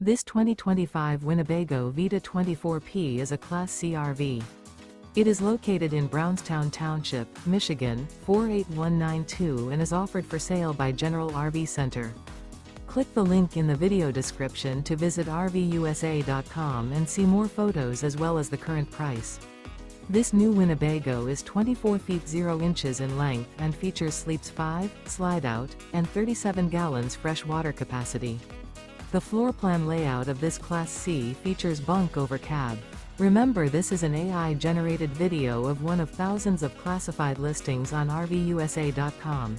This 2025 Winnebago Vita 24P is a Class C RV. It is located in Brownstown Township, Michigan, 48192 and is offered for sale by General RV Center. Click the link in the video description to visit RVUSA.com and see more photos as well as the current price. This new Winnebago is 24 feet 0 inches in length and features sleeps 5, slide-out, and 37 gallons fresh water capacity. The floor plan layout of this Class C features Bunk Over Cab. Remember, this is an AI-generated video of one of thousands of classified listings on RVUSA.com.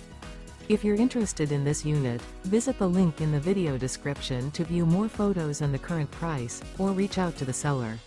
If you're interested in this unit, visit the link in the video description to view more photos and the current price, or reach out to the seller.